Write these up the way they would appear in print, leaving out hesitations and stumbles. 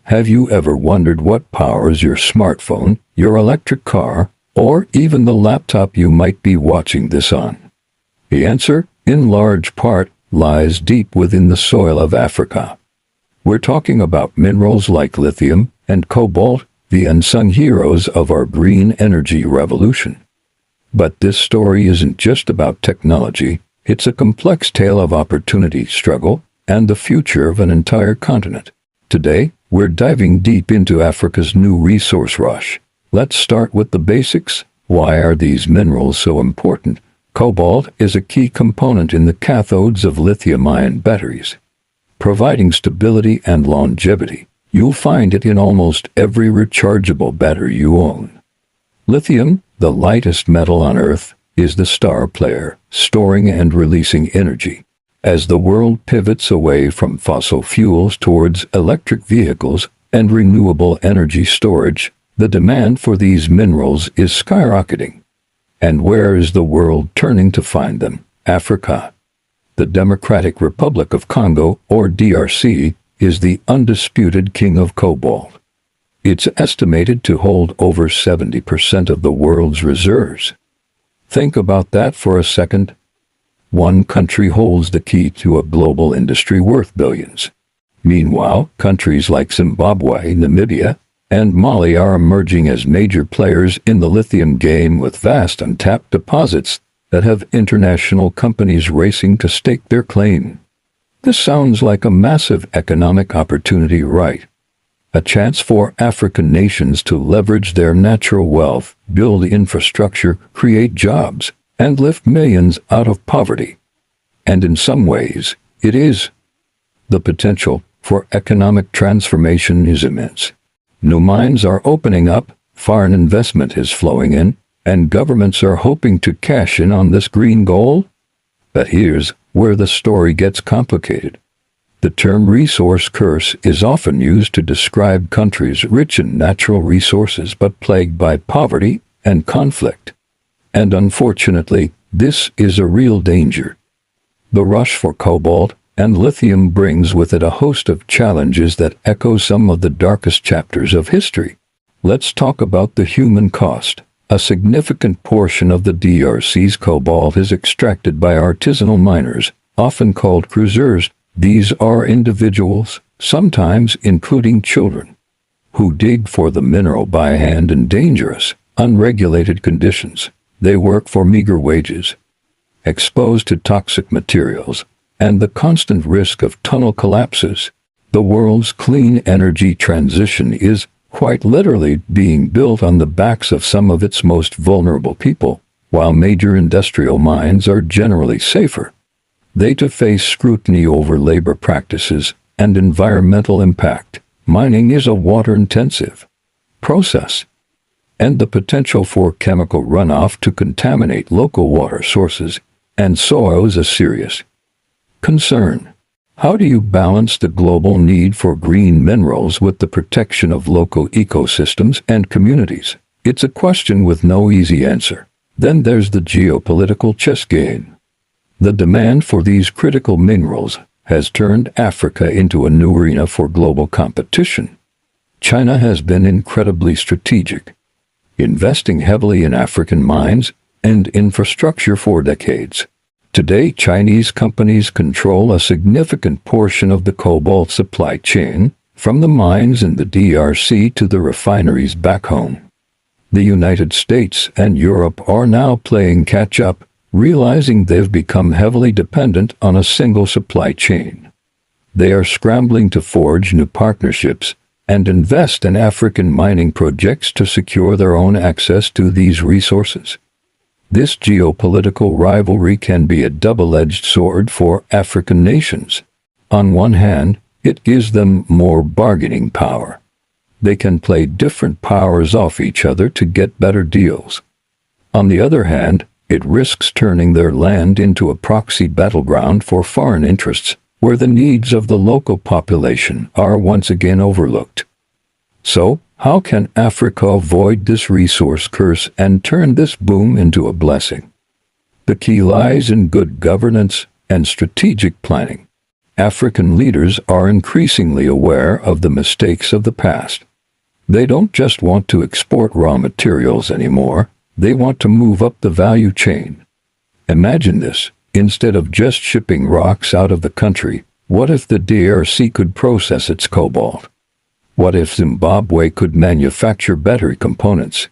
Have you ever wondered what powers your smartphone, your electric car, or even the laptop you might be watching this on? The answer, in large part, lies deep within the soil of Africa. We're talking about minerals like lithium and cobalt, the unsung heroes of our green energy revolution. But this story isn't just about technology, it's a complex tale of opportunity, struggle, and the future of an entire continent. Today, we're diving deep into Africa's new resource rush. Let's start with the basics. Why are these minerals so important? Cobalt is a key component in the cathodes of lithium-ion batteries, providing stability and longevity. You'll find it in almost every rechargeable battery you own. Lithium, the lightest metal on Earth, is the star player, storing and releasing energy. As the world pivots away from fossil fuels towards electric vehicles and renewable energy storage, the demand for these minerals is skyrocketing. And where is the world turning to find them? Africa. The Democratic Republic of Congo, or DRC, is the undisputed king of cobalt. It's estimated to hold over 70% of the world's reserves. Think about that for a second. One country holds the key to a global industry worth billions. Meanwhile, countries like Zimbabwe, Namibia, and Mali are emerging as major players in the lithium game with vast untapped deposits that have international companies racing to stake their claim. This sounds like a massive economic opportunity, right? A chance for African nations to leverage their natural wealth, build infrastructure, create jobs, and lift millions out of poverty. And in some ways, it is. The potential for economic transformation is immense. New mines are opening up, foreign investment is flowing in, and governments are hoping to cash in on this green gold. But here's where the story gets complicated. The term resource curse is often used to describe countries rich in natural resources but plagued by poverty and conflict. And unfortunately, this is a real danger. The rush for cobalt and lithium brings with it a host of challenges that echo some of the darkest chapters of history. Let's talk about the human cost. A significant portion of the DRC's cobalt is extracted by artisanal miners, often called cruisers. These are individuals, sometimes including children, who dig for the mineral by hand in dangerous, unregulated conditions. They work for meager wages, exposed to toxic materials, and the constant risk of tunnel collapses. The world's clean energy transition is, quite literally, being built on the backs of some of its most vulnerable people. While major industrial mines are generally safer, they too face scrutiny over labor practices and environmental impact. Mining is a water-intensive process, and the potential for chemical runoff to contaminate local water sources and soil is a serious concern. How do you balance the global need for green minerals with the protection of local ecosystems and communities? It's a question with no easy answer. Then there's the geopolitical chess game. The demand for these critical minerals has turned Africa into a new arena for global competition. China has been incredibly strategic, investing heavily in African mines and infrastructure for decades. Today, Chinese companies control a significant portion of the cobalt supply chain, from the mines in the DRC to the refineries back home. The United States and Europe are now playing catch-up, realizing they've become heavily dependent on a single supply chain. They are scrambling to forge new partnerships and invest in African mining projects to secure their own access to these resources. This geopolitical rivalry can be a double-edged sword for African nations. On one hand, it gives them more bargaining power. They can play different powers off each other to get better deals. On the other hand, it risks turning their land into a proxy battleground for foreign interests, where the needs of the local population are once again overlooked. So, how can Africa avoid this resource curse and turn this boom into a blessing? The key lies in good governance and strategic planning. African leaders are increasingly aware of the mistakes of the past. They don't just want to export raw materials anymore, they want to move up the value chain. Imagine this, instead of just shipping rocks out of the country, what if the DRC could process its cobalt? What if Zimbabwe could manufacture battery components?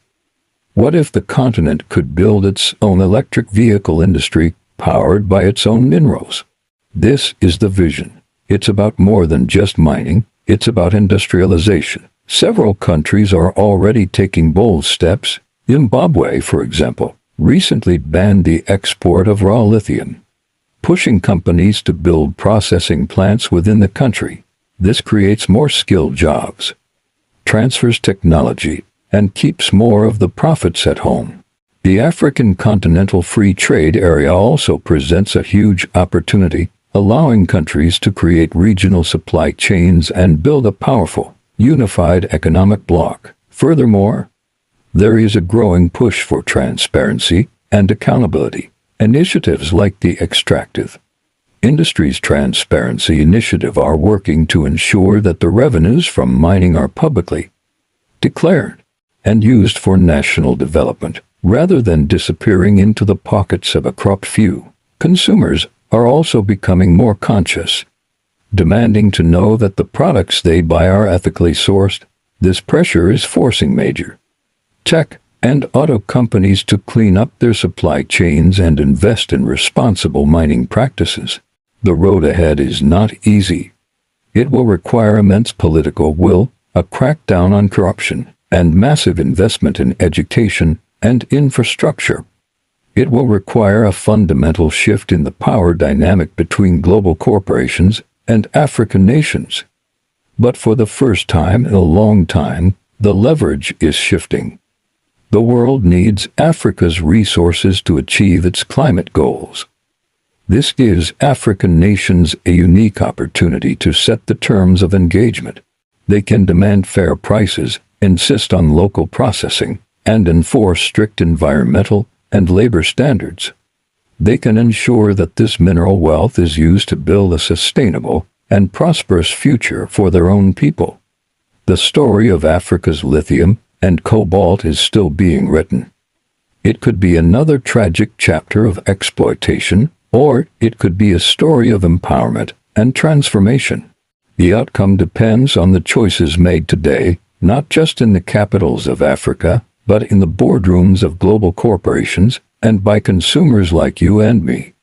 What if the continent could build its own electric vehicle industry powered by its own minerals? This is the vision. It's about more than just mining, it's about industrialization. Several countries are already taking bold steps. Zimbabwe, for example, recently banned the export of raw lithium, pushing companies to build processing plants within the country. This creates more skilled jobs, transfers technology, and keeps more of the profits at home. The African Continental Free Trade Area also presents a huge opportunity, allowing countries to create regional supply chains and build a powerful, unified economic bloc. Furthermore, there is a growing push for transparency and accountability. Initiatives like the Extractive Industries Transparency Initiative are working to ensure that the revenues from mining are publicly declared and used for national development, rather than disappearing into the pockets of a corrupt few. Consumers are also becoming more conscious, demanding to know that the products they buy are ethically sourced. This pressure is forcing major tech and auto companies to clean up their supply chains and invest in responsible mining practices. The road ahead is not easy. It will require immense political will, a crackdown on corruption, and massive investment in education and infrastructure. It will require a fundamental shift in the power dynamic between global corporations and African nations. But for the first time in a long time, the leverage is shifting. The world needs Africa's resources to achieve its climate goals. This gives African nations a unique opportunity to set the terms of engagement. They can demand fair prices, insist on local processing, and enforce strict environmental and labor standards. They can ensure that this mineral wealth is used to build a sustainable and prosperous future for their own people. The story of Africa's lithium and cobalt is still being written. It could be another tragic chapter of exploitation, or it could be a story of empowerment and transformation. The outcome depends on the choices made today, not just in the capitals of Africa, but in the boardrooms of global corporations and by consumers like you and me.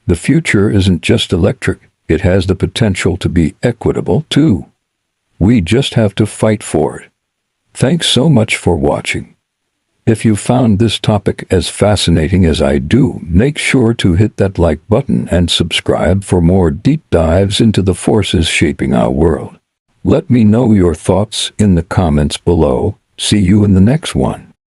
The future isn't just electric, it has the potential to be equitable too. We just have to fight for it. Thanks so much for watching. If you found this topic as fascinating as I do, make sure to hit that like button and subscribe for more deep dives into the forces shaping our world. Let me know your thoughts in the comments below. See you in the next one.